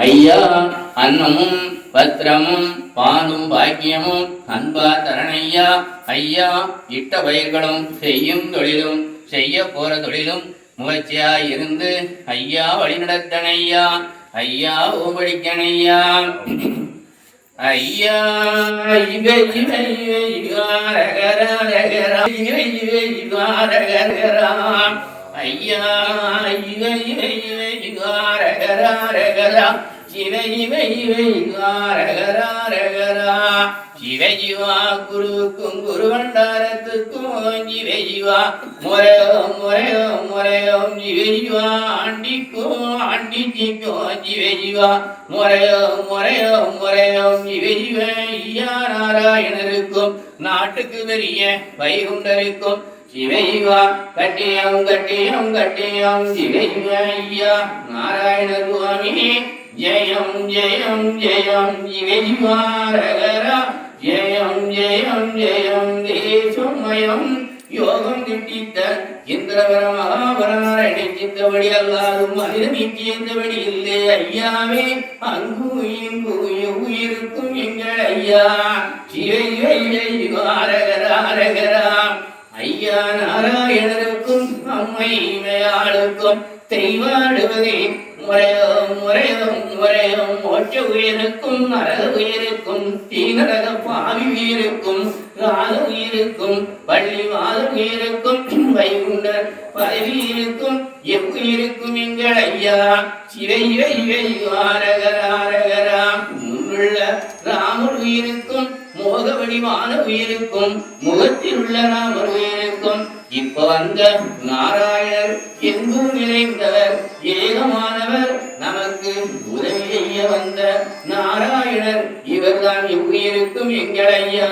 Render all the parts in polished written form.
ஐயா அன்னமும் பத்திரமும் பாலும் பாக்கியமும் அன்பா தரணையா. ஐயா இட்ட பயிர்களும் செய்யும் தொழிலும் செய்ய போற தொழிலும் முயற்சியா இருந்து ஐயா வழிநடத்தனையா. ஐயா ஓபடிக்கணையா. ஐயா ஐயா சிவஜிவா குருக்கும் குருவண்டாரத்துக்கும் ஜிவஜிவா முறையோம் முறையோம் முறையோம் ஜிவஜிவா ஆண்டிக்கும் ஆண்டிச்சிக்கும் ஜிவஜிவா முறையோம் முறையோம் முறையோம் ஜிவஜிவ ஐயா நாராயணருக்கும் நாட்டுக்கு பெரிய வைகுண்டருக்கும் சிவஜிவா கட்டியம் கட்டியம் கட்டியம் சிவஜிவ ஐயா நாராயண சுவாமி ஜெயம் ஜெயம் ஜெயம் சிவஜிவா ரகரா ஜெயம் ஜெயம் ஜெயம் தேசமயம் யோகம் திட்டித்த இந்திரவர மகாபரணி சித்தபடி அல்லாதும் மனிதனுக்கு எந்தபடி இல்லை ஐயாவே அங்கு இங்கு உயிருக்கும் எங்கள் ஐயா சிவஜிவா ரகரா ரகரா. ஐயா நாராயணருக்கும் அம்மை மேயாளுக்கும் தெய்வாடுவதே முறையோ முறையோ முறையோ மோட்ச உயிருக்கும் நரக உயிருக்கும் தீநரக பாவி உயிருக்கும் ராத உயிருக்கும் பள்ளி வாத உயிருக்கும் வைகுண்டர் பதவி இருக்கும் எவ்வுயிருக்கும் எங்கள் ஐயா சிவைரகரா. முன்னுள்ள ராமர் உயிருக்கும் மோக வடிவான உயிருக்கும் முகத்தில் உள்ள ராமர் உயிருக்கும் இப்ப வந்த நாராயணர் எங்கும் நிறைந்தவர் ஏகமானவர் நமக்கு உதவி செய்ய வந்த நாராயணர் இவர்தான் எவ்வுயிருக்கும் எங்கள் ஐயா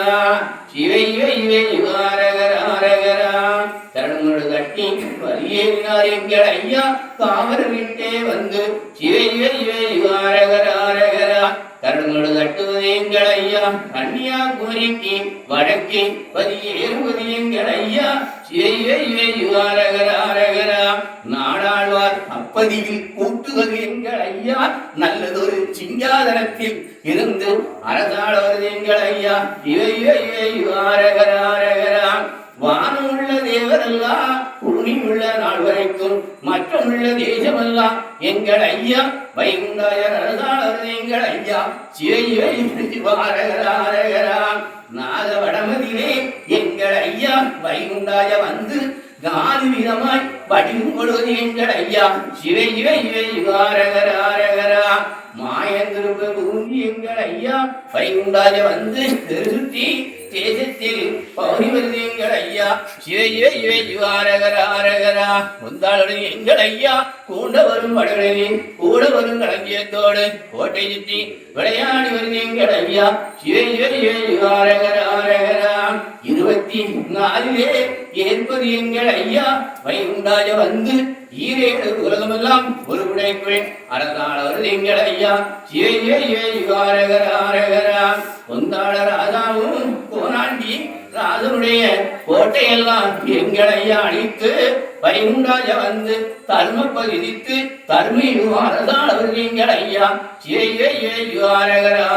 சிவைரகரா. தருணோடு கட்டி வலியேறினார் எங்கள் ஐயா காவல் விட்டே வந்து சிவைரகரா. தருணோடு கட்டுவது எங்கள் ஐயா கன்னியாகுமரிக்கு வடக்கே பதியேறுவது எங்கள் ஐயா சிவைரகரா. நாடாழ்வார் அப்பதியில் கூட்டுவது எங்கள் ஐயா நல்லதொரு சிங்காதனத்தில் இருந்து அரசாளவது எங்கள் ஐயா சிவைரகரா. வானமுள்ள தேவரெல்லாம் பூமி உள்ள நாள் வரைக்கும் மற்றமுள்ள தேசமெல்லாம் எங்கள் ஐயா வைகுண்டாய அரசாளவது எங்கள் ஐயா சிவைரகரா. நாத வடமதிலே எங்கள் ஐயா வைகுண்டாய வந்து 4 விதமாய் வடிவும் கொள்வது எங்கள் ஐயா சிவைரகரா. மாயந்திருப்ப பூமி எங்கள் ஐயா வைகுண்டாய வந்து சுற்றி தேசத்தில் பௌரி வருது எங்கள் ஐயா சிவைரகரா. முந்தாளுடன் எங்கள் ஐயா கூண்ட வரும் வடகளில் கூட வரும் களஞ்சியத்தோடு கோட்டை சுற்றி விளையாடி வருது எங்கள் ஐயா சிவைரகரா. 24 ஏற்பது எங்கள் ஐயா வைகுண்டாய வந்து ஈரேழு உலகமெல்லாம் ஒரு உடைக்குள் அரசாளவர் எங்கள் ஐயா சிவைரகரா. கொந்தாள ராஜாவும் கோனாண்டி ராஜனுடைய கோட்டையெல்லாம் எங்கள் ஐயா அழித்து வைகுண்டாய வந்து தர்மப்ப விதித்து தர்மியும் அரசாளவர் எங்கள் ஐயா சிவைரகரா.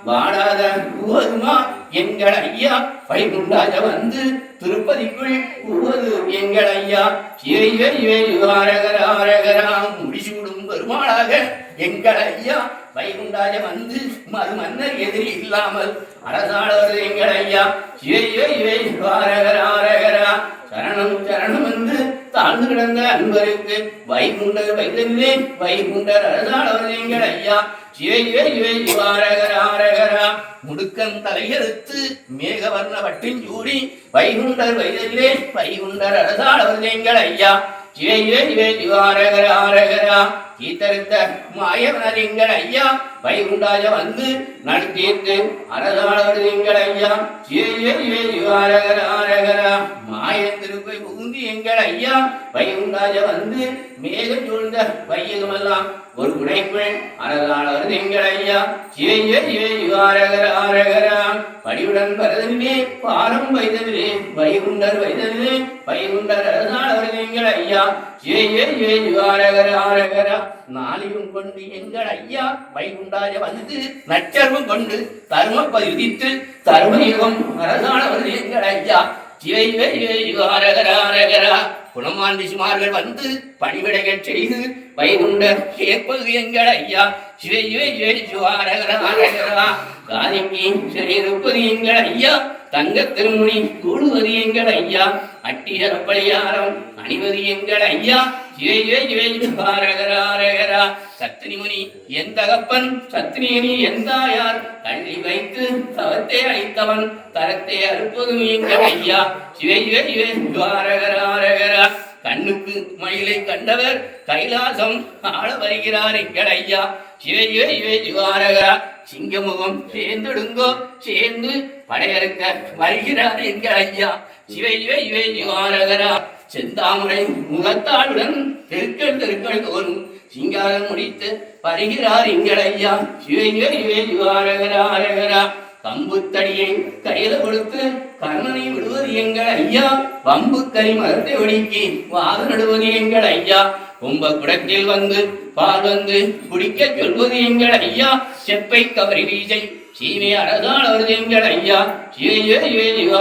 வாடாத பூவதுமா எங்கள் ஐயா வைகுண்டாய வந்து திருப்பதிக்குள் பூவது எங்கள் ஐயா சிவைரகரா. முடிசூடும் பெருமாளாக எங்கள் ஐயா வைகுண்டாய வந்து மறு மன்னர் எதிரி இல்லாமல் அரசாளவது எங்கள் ஐயா ஆரகரா சரணம் சரணம் என்று தாழ்ந்து கிடந்த அன்பருக்கு வைகுண்டர் வைதல்லே வைகுண்டர் அரசாளவது எங்கள் ஐயா ஆரகரா முடுக்கன் தலையெடுத்து மேகவர்ண வட்டின் சூடி வைகுண்டர் வைதல்லே வைகுண்டர் அரசாளவது எங்கள் ஐயா ஆரகரா கீத்தரித்த மாயவனர் எங்கள் ஐயா வைகுண்டாய வந்து நடத்தீர்த்து அரசாளவது எங்கள் ஐயா ஆரகரா மாயத்திருப்பை புகுந்து எங்கள் ஐயா வைகுண்டாய வந்து மேகம் சூழ்ந்த வையகமெல்லாம் ஒரு குடைக்குள் அரசாளவது எங்கள் ஐயா ஆரகரா படியுடன் பரதனிலே பாரம் வைதனிலே வைகுண்டர் வைதனிலே வைகுண்டர் அரசாளவது எங்கள் ஐயா ஆரகரா நாளையும் கொண்டு எங்கள் ஐயா வைகுண்டாய வந்து நச்சர்வம் கொண்டு தர்மப்பதி விதித்து தர்மயுகம் அரசாளவது எங்கள் ஐயா ஆரகரா குணமாண்டிசுமார்கள் வந்து பணிவிடைகள் செய்து வைகுண்டர் கேட்பது எங்கள் ஐயா ஆரகரா காதிக்கு சிறையிருப்பது எங்கள் ஐயா தங்க திருமுனி கூடுவது எங்கள் ஐயா அட்டியர் பழியாரம் அணிவது எங்கள் ஐயா ஆரகரா சத்தினிமுனி என் தகப்பன் சத்தினியனி எந்தாயார் தள்ளி வைத்து தவத்தை அளித்தவன் தரத்தை அறுப்பதும் எங்கள் ஐயா ஆரகரா கண்ணுக்கு மயிலை கண்டவர் கைலாசம் ஆள வருகிறார் எங்கள் ஐயா ஆரகரா சிங்கமுகம் சேர்ந்துடுங்கோ சேர்ந்து படையறுக்க வருகிறார் எங்கள் ஐயா ஆரகரா செந்தாமுறை முகத்தாளுடன் தெருக்கள் தெருக்கள் தோறும் சிங்காரம் முடித்து வருகிறார் எங்கள் ஐயா ஆரகரா கம்புத்தடியை கையில கொடுத்து கர்ணனை விடுவது எங்கள் ஐயா வம்பு கறி மரத்தை ஒடுக்கி வாது நடுவது எங்கள் ஐயா கும்ப குடத்தில் வந்து பால் வந்து குடிக்க சொல்வது எங்கள் ஐயா செப்பை கவரி வீசை சீமை அரசாளவது எங்கள் ஐயா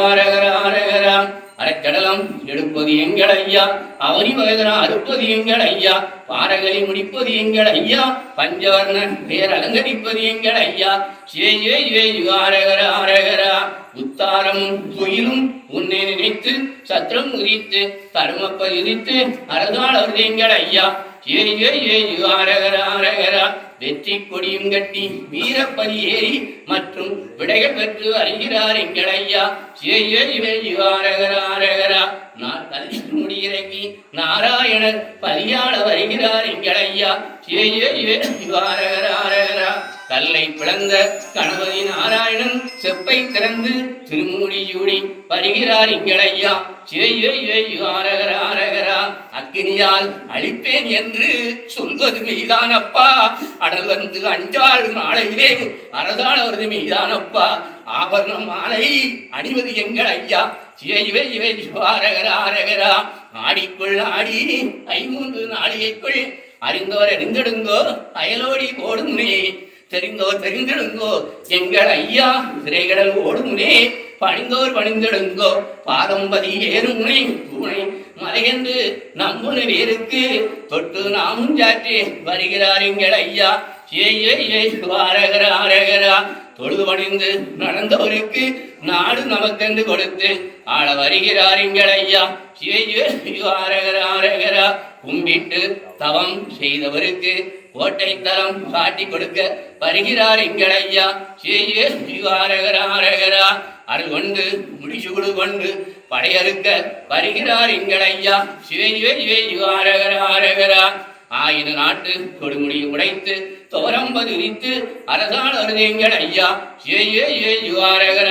ஆரகரா அரைக்கடலம் எடுப்பது எங்கள் ஐயா அவனி வகதனா அறுப்பது எங்கள் ஐயா பாரகளை முடிப்பது எங்கள் ஐயா பஞ்சவர்ண பேர் அலங்கரிப்பது எங்கள் ஐயா ஆரகரா உத்தாரமும் துயிலும் உன்னை நினைத்து சத்திரம் உதித்து தருமப்பதி உதித்து அரசாளவது எங்கள் ஐயா ஆரகரா வெற்றி கொடியும் கட்டி வீரப்பதி ஏறி மற்றும் விடைகள் பெற்று வருகிறார் எங்கள் ஐயா ஆரகரா முடியிறங்கி நாராயணர் பலியாள வருகிறார் எங்கள் ஐயா ஆரகரா கல்லை பிளந்த கணபதி நாராயணன் செப்பை திறந்து திருமூடியூடி வருகிறார் எங்கள் ஐயா ஆரகரா அக்கினியால் அழிப்பேன் என்று சொல்வது மீதானப்பா அடல் வந்து அஞ்சாறு நாளையிலே அரசாளவது மீதானப்பா ஆபரண மாலை அணிவது எங்கள் ஐயா ஆரகரா ஆடிக்குள் ஆடி 5 நாளிகைக்குள் அறிந்தோர் அறிந்திடுங்கோ அயலோடி போடுமுனே தெரிந்தோர் தெரிந்திடுங்கோ எங்கள் ஐயா திரைகடல் ஓடுமுனே பணிந்தோர் பணிந்திடுங்கோ பாதம்பதி ஏறுமுனை பூனை மலையென்று நம்புன வேருக்கு தொட்டு நாமும் சாற்றி வருகிறார் எங்கள் ஐயா ஆரகரா தொழுது பணிந்து நடந்தவருக்கு நாடு நமக்கென்று கொடுத்து ஆள வருகிறார் எங்கள் ஐயா ஆரகரா கும்பிட்டு தவம் செய்தவருக்கு கோட்டை தலம் காட்டி கொடுக்க வருகிறார் எங்கள் ஐயா ஆரகரா அருள் கொண்டு முடிச்சுகுடு கொண்டு படையறுக்க வருகிறார் எங்கள் ஐயா ஆரகரா ஆயின நாட்டு கொடுமுடி உடைத்து தோரம்பது விரித்து அரசாளவது எங்கள் ஐயா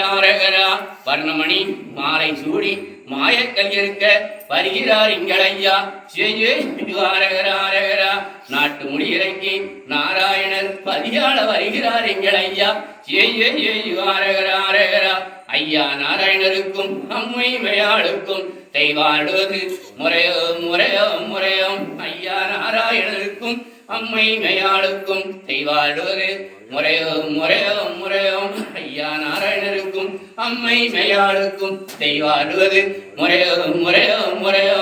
ஆரகரா வர்ணமணி மாலை சூடி மாயக்கல் இருக்க வருகிறார் எங்கள் ஐயா ஆரகரா நாட்டு முடியிறக்கி நாராயணர் பதியாள வருகிறார் எங்கள் ஐயா ஆரகரா ஐயா நாராயணருக்கும் அம்மை மேயாளுக்கும் தெய்வாடுவது முறையோ ஐயா நாராயணருக்கும் அம்மை மேயாளுக்கும் தெய்வாடுவது முறையோ ஐயா நாராயணருக்கும் அம்மை மேயாளுக்கும் தெய்வாடுவது முறையோ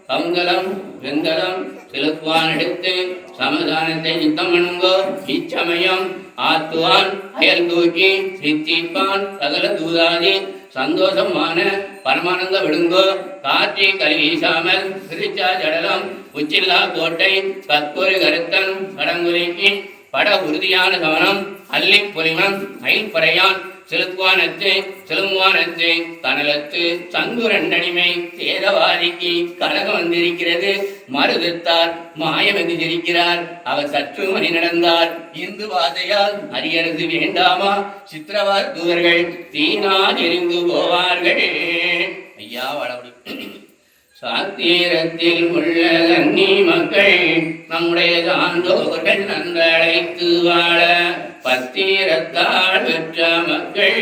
மங்களம் வெங்கலம் செலுத்துவான் எடுத்து சமதானத்தை சித்தம் பண்ணுங்கோ. இச்சமயம் ஆத்துவான் அயல் தூக்கி சித்திப்பான் சகல தூதாதி சந்தோஷமான பரமானந்த விடுங்கோ. காற்றி கல் வீசாமல் திருச்சா ஜடலம் உச்சில்லா கோட்டை கற்பொரு கருத்தன் கடங்குலைக்கு பட உறுதியான கவனம் அள்ளி பொலிமம் அயில்பறையான் செலுத்துவானத்து செலுங்குவானத்து தனலத்து சங்குரண்டனிமை சேதவாதிக்கு கலகம் வந்திருக்கிறது. மருதத்தார் மாயம் எந்திருக்கிறார். அவர் சற்று மணி நடந்தார். இந்து வாதையால் அரியரது வேண்டாமா? சித்திரவார் தூதர்கள் தீனால் எரிந்து போவார்கள். ஐயா வளபடி சாத்திரத்தில் உள்ள கன்னி மக்கள் நம்முடைய சான்றோர்கள் நன்றழைத்து வாழ பத்திரத்தால் பெற்ற மக்கள்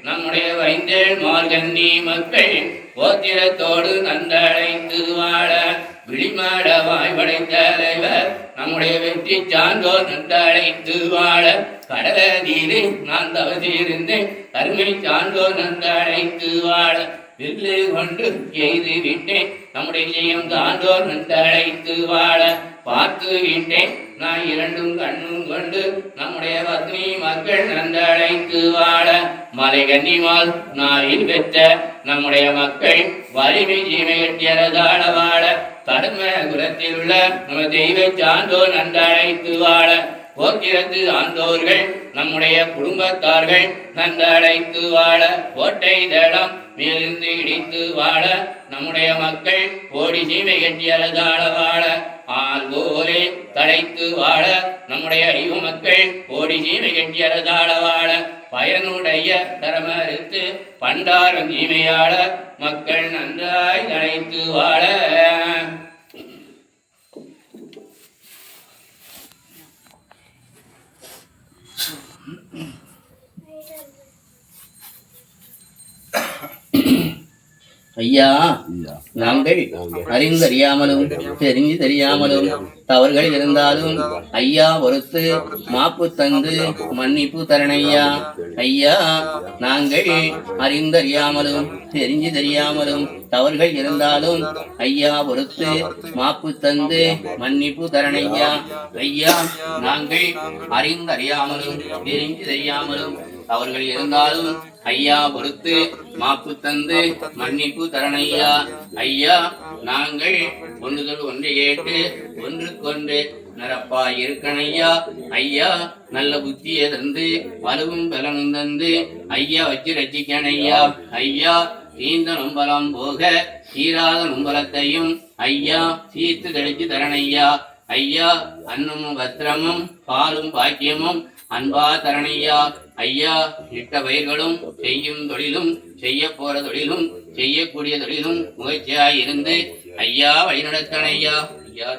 நம்முடைய வைந்தேள் மார்கன்னி மக்கள் போத்திரத்தோடு நன்றழைத்து வாழ விழிமாட வாய்படை தலைவர் நம்முடைய வெற்றி சான்றோர் நன்றழைத்து வாழ கடல நீரு நான் தவசிருந்து கருமை சான்றோர் நன்றழைத்து வாழ வில்லு கொண்டு எய்து விட்டேன் நம்முடைய ஜெயம் தாண்டோர் நன்றழைத்து வாழ பார்த்து விட்டேன் நான் இரண்டும் கண்ணும் கொண்டு நம்முடைய பத்னி மக்கள் நன்றழைத்து வாழ மலை கன்னிமால் நாளில் பெற்ற நம்முடைய மக்கள் வலிமை ஜீமை கட்டியறதாழ வாழ தடும குலத்தில் உள்ள நம்ம தெய்வ சான்றோர் நன்றழைத்து வாழ போக்கிரத்து ஆண்டோர்கள் நம்முடைய குடும்பத்தார்கள் நன்றழைத்து வாழ கோட்டை தேடம் மேலிருந்து இடித்து வாழ நம்முடைய மக்கள் கோடி சீமை கட்டியறதாழ வாழ ஆள் போலே தழைத்து வாழ நம்முடைய அறிவு மக்கள் கோடி சீமை கட்டியறதாழ வாழ பயனுடைய தரமறுத்து பண்டாரம் சீமையாள மக்கள் நன்றாய் தழைத்து வாழ. ஐயா, நாங்கள் அறிந்தறியாமலும் தெரிஞ்சு தெரியாமலும் தவறுகள் இருந்தாலும் ஐயா பொறுத்து மாப்பு தந்து மன்னிப்பு தரணையா. ஐயா, நாங்கள் அறிந்தறியாமலும் தெரிஞ்சு தெரியாமலும் தவறுகள் இருந்தாலும் ஐயா பொறுத்து மாப்பு தந்து மன்னிப்பு தரணையா. ஐயா, நாங்கள் அறிந்தறியாமலும் தெரிஞ்சு தெரியாமலும் அவர்கள் இருந்தாலும் ஐயா பொறுத்து மாப்பு தந்து மன்னிப்பு தரணையா. ஐயா, நாங்கள் ஒன்றுதல் ஒன்று கேட்டு ஒன்றுக்கொன்று நிரப்பாய் இருக்கணையா. ஐயா, நல்ல புத்தியை தந்து வலுவும் பலனும் தந்து ஐயா வச்சு ரசிக்கணையா. ஐயா, தீந்த நம்பலம் போக தீராத நம்பலத்தையும் ஐயா சீர்த்து தெளிச்சு தரணையா. ஐயா, அன்னமும் பத்திரமும் பாலும் பாக்கியமும் அன்பா தரணையா. ஐயா, இட்ட பயிர்களும் செய்யும் தொழிலும் செய்ய போற தொழிலும் செய்யக்கூடிய தொழிலும் முயற்சியாய் இருந்து ஐயா வழிநடத்தணையா. ஐயா